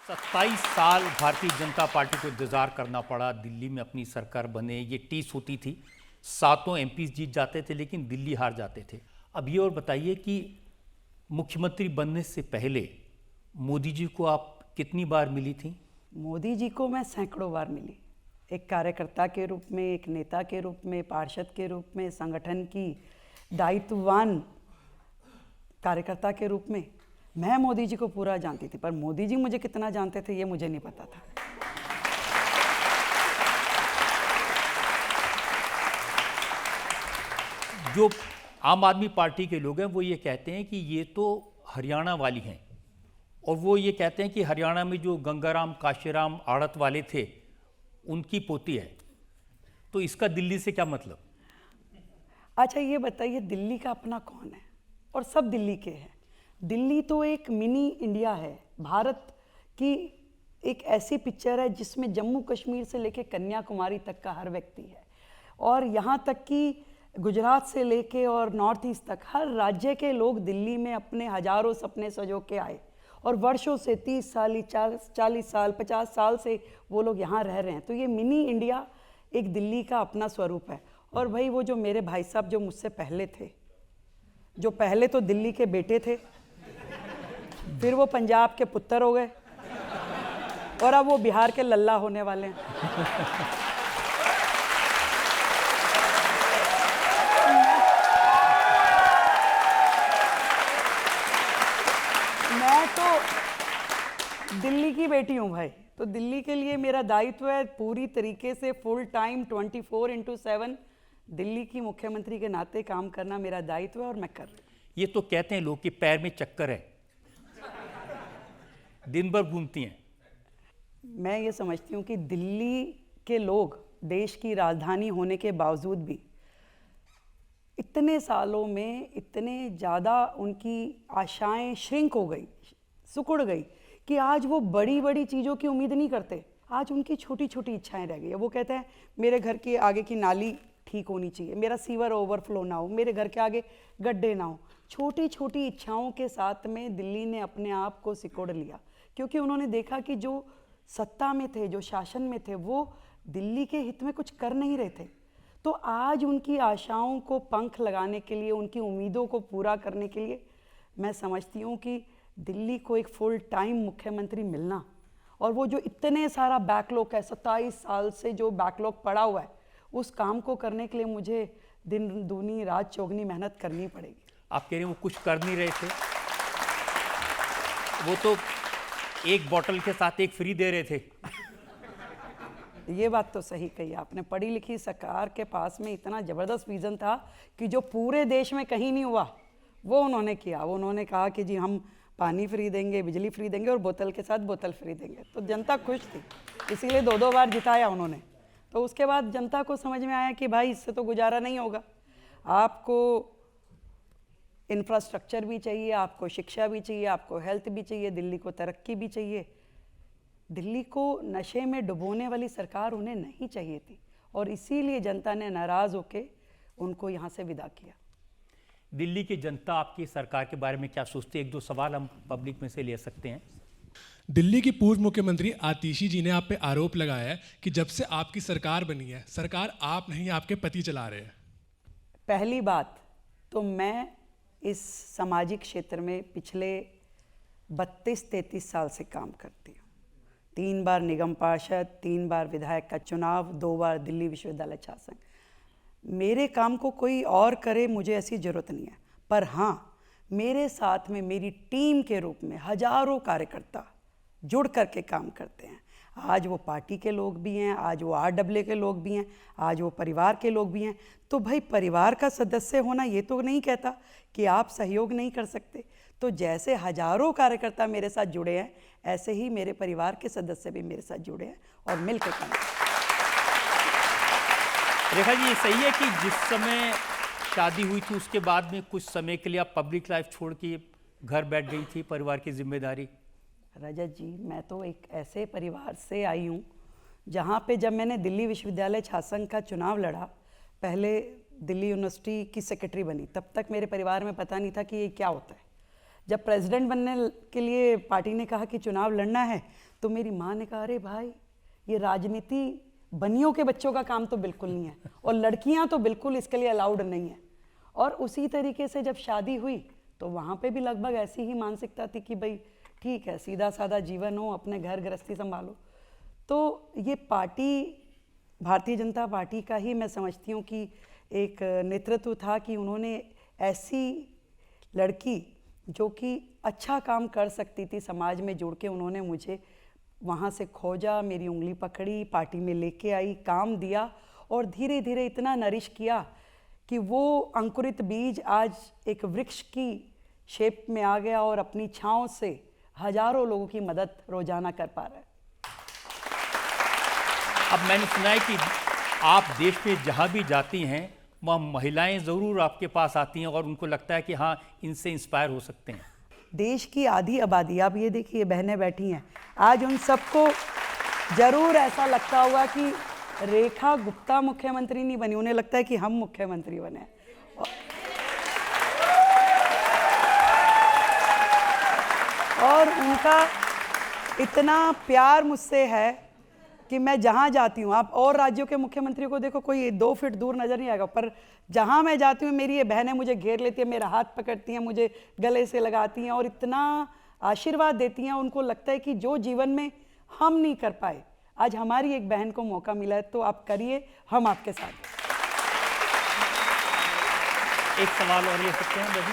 27 साल भारतीय जनता पार्टी को इंतजार करना पड़ा। दिल्ली में अपनी सरकार बने, ये टीस होती थी, सातों एमपी जीत जाते थे लेकिन दिल्ली हार जाते थे। अब ये और बताइए कि मुख्यमंत्री बनने से पहले मोदी जी को आप कितनी बार मिली थी? मोदी जी को मैं सैकड़ों बार मिली, एक कार्यकर्ता के रूप में, एक नेता के रूप में, पार्षद के रूप में, संगठन की दायित्ववान कार्यकर्ता के रूप में। मैं मोदी जी को पूरा जानती थी, पर मोदी जी मुझे कितना जानते थे ये मुझे नहीं पता था। जो आम आदमी पार्टी के लोग हैं वो ये कहते हैं कि ये तो हरियाणा वाली हैं, और वो ये कहते हैं कि हरियाणा में जो गंगाराम काशीराम आड़त वाले थे उनकी पोती है, तो इसका दिल्ली से क्या मतलब? अच्छा ये बताइए, दिल्ली का अपना कौन है? और सब दिल्ली के हैं। दिल्ली तो एक मिनी इंडिया है, भारत की एक ऐसी पिक्चर है जिसमें जम्मू कश्मीर से लेके कन्याकुमारी तक का हर व्यक्ति है, और यहाँ तक कि गुजरात से लेके और नॉर्थ ईस्ट तक हर राज्य के लोग दिल्ली में अपने हजारों सपने सजो के आए, और वर्षों से 30 साल 40 साल 50 साल से वो लोग यहाँ रह रहे हैं। तो ये मिनी इंडिया एक दिल्ली का अपना स्वरूप है। और भाई वो जो मेरे भाई साहब जो मुझसे पहले थे, जो पहले तो दिल्ली के बेटे थे, फिर वो पंजाब के पुत्र हो गए, और अब वो बिहार के लल्ला होने वाले हैं। मैं तो दिल्ली की बेटी हूँ भाई, तो दिल्ली के लिए मेरा दायित्व है पूरी तरीके से फुल टाइम 24/7 दिल्ली की मुख्यमंत्री के नाते काम करना मेरा दायित्व है, और मैं कर रही हूँ। ये तो कहते हैं लोग कि पैर में चक्कर है, दिन भर घूमती हैं। मैं ये समझती हूँ कि दिल्ली के लोग देश की राजधानी होने के बावजूद भी इतने सालों में इतने ज़्यादा उनकी आशाएं श्रिंक हो गई, सिकुड़ गई, कि आज वो बड़ी बड़ी चीज़ों की उम्मीद नहीं करते। आज उनकी छोटी छोटी इच्छाएं रह गई है। वो कहते हैं मेरे घर के आगे की नाली ठीक होनी चाहिए, मेरा सीवर ओवरफ्लो ना हो, मेरे घर के आगे गड्ढे ना हो। छोटी छोटी इच्छाओं के साथ में दिल्ली ने अपने आप को सिकोड़ लिया, क्योंकि उन्होंने देखा कि जो सत्ता में थे, जो शासन में थे, वो दिल्ली के हित में कुछ कर नहीं रहे थे। तो आज उनकी आशाओं को पंख लगाने के लिए, उनकी उम्मीदों को पूरा करने के लिए मैं समझती हूँ कि दिल्ली को एक फुल टाइम मुख्यमंत्री मिलना, और वो जो इतने सारा बैकलॉग है, 27 साल से जो बैकलॉग पड़ा हुआ है, उस काम को करने के लिए मुझे दिन दूनी रात चौगनी मेहनत करनी पड़ेगी। आप कह रहे हैं वो कुछ कर नहीं रहे थे? वो तो एक बॉटल के साथ एक फ्री दे रहे थे। ये बात तो सही कही आपने। पढ़ी लिखी सरकार के पास में इतना ज़बरदस्त विज़न था कि जो पूरे देश में कहीं नहीं हुआ वो उन्होंने किया। वो उन्होंने कहा कि जी हम पानी फ्री देंगे, बिजली फ्री देंगे, और बोतल के साथ बोतल फ्री देंगे। तो जनता खुश थी, इसीलिए 2-2 बार जिताया उन्होंने। तो उसके बाद जनता को समझ में आया कि भाई इससे तो गुजारा नहीं होगा, आपको इंफ्रास्ट्रक्चर भी चाहिए, आपको शिक्षा भी चाहिए, आपको हेल्थ भी चाहिए, दिल्ली को तरक्की भी चाहिए। दिल्ली को नशे में डुबोने वाली सरकार उन्हें नहीं चाहिए थी, और इसीलिए जनता ने नाराज़ होकर उनको यहाँ से विदा किया। दिल्ली की जनता आपकी सरकार के बारे में क्या सोचती है? 1-2 सवाल हम पब्लिक में से ले सकते हैं। दिल्ली की पूर्व मुख्यमंत्री आतिशी जी ने आप पे आरोप लगाया है कि जब से आपकी सरकार बनी है, सरकार आप नहीं आपके पति चला रहे हैं। पहली बात तो मैं इस सामाजिक क्षेत्र में पिछले 32-33 साल से काम करती हूँ। 3 बार निगम पार्षद, 3 बार विधायक का चुनाव, 2 बार दिल्ली विश्वविद्यालय छात्र। मेरे काम को कोई और करे, मुझे ऐसी ज़रूरत नहीं है। पर हाँ, मेरे साथ में मेरी टीम के रूप में हजारों कार्यकर्ता जुड़ करके काम करते हैं। आज वो पार्टी के लोग भी हैं, आज वो RAA के लोग भी हैं, आज वो परिवार के लोग भी हैं। तो भाई परिवार का सदस्य होना ये तो नहीं कहता कि आप सहयोग नहीं कर सकते। तो जैसे हजारों कार्यकर्ता मेरे साथ जुड़े हैं, ऐसे ही मेरे परिवार के सदस्य भी मेरे साथ जुड़े हैं, और मिलकर काम करते हैं। रेखा जी, ये सही है कि जिस समय शादी हुई थी उसके बाद में कुछ समय के लिए आप पब्लिक लाइफ छोड़ के घर बैठ गई थी, परिवार की जिम्मेदारी? रजत जी, मैं तो एक ऐसे परिवार से आई हूँ जहाँ पे जब मैंने दिल्ली विश्वविद्यालय छात्र संघ का चुनाव लड़ा, पहले दिल्ली यूनिवर्सिटी की सेक्रेटरी बनी, तब तक मेरे परिवार में पता नहीं था कि ये क्या होता है। जब प्रेसिडेंट बनने के लिए पार्टी ने कहा कि चुनाव लड़ना है, तो मेरी माँ ने कहा, अरे भाई ये राजनीति बनियों के बच्चों का काम तो बिल्कुल नहीं है, और लड़कियां तो बिल्कुल इसके लिए अलाउड नहीं है। और उसी तरीके से जब शादी हुई तो वहाँ पे भी लगभग ऐसी ही मानसिकता थी कि भाई ठीक है, सीधा साधा जीवन हो, अपने घर गृहस्थी संभालो। तो ये पार्टी, भारतीय जनता पार्टी का ही मैं समझती हूँ कि एक नेतृत्व था कि उन्होंने ऐसी लड़की जो कि अच्छा काम कर सकती थी समाज में जुड़ के, उन्होंने मुझे वहाँ से खोजा, मेरी उंगली पकड़ी, पार्टी में लेके आई, काम दिया और धीरे धीरे इतना नरिश किया कि वो अंकुरित बीज आज एक वृक्ष की शेप में आ गया और अपनी छाँव से हजारों लोगों की मदद रोजाना कर पा रहा है। अब मैंने सुना है कि आप देश में जहाँ भी जाती हैं वहाँ महिलाएं ज़रूर आपके पास आती हैं और उनको लगता है कि हाँ, इनसे इंस्पायर हो सकते हैं। देश की आधी आबादी, आप ये देखिए बहनें बैठी हैं, आज उन सबको जरूर ऐसा लगता होगा कि रेखा गुप्ता मुख्यमंत्री नहीं बनी, उन्हें लगता है कि हम मुख्यमंत्री बने। और उनका इतना प्यार मुझसे है कि मैं जहाँ जाती हूँ, आप और राज्यों के मुख्यमंत्री को देखो, कोई 2 फीट दूर नजर नहीं आएगा, पर जहाँ मैं जाती हूँ मेरी ये बहनें मुझे घेर लेती है, मेरा हाथ पकड़ती हैं, मुझे गले से लगाती हैं और इतना आशीर्वाद देती हैं। उनको लगता है कि जो जीवन में हम नहीं कर पाए, आज हमारी एक बहन को मौका मिला है, तो आप करिए, हम आपके साथ हैं। एक सवाल और ले सकते हैं रवि?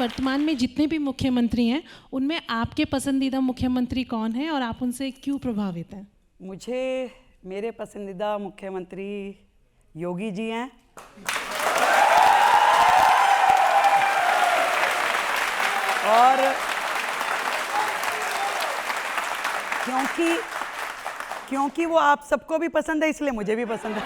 वर्तमान में जितने भी मुख्यमंत्री हैं उनमें आपके पसंदीदा मुख्यमंत्री कौन है और आप उनसे क्यों प्रभावित हैं? मुझे मेरे पसंदीदा मुख्यमंत्री योगी जी हैं। और क्योंकि वो आप सबको भी पसंद है, इसलिए मुझे भी पसंद है।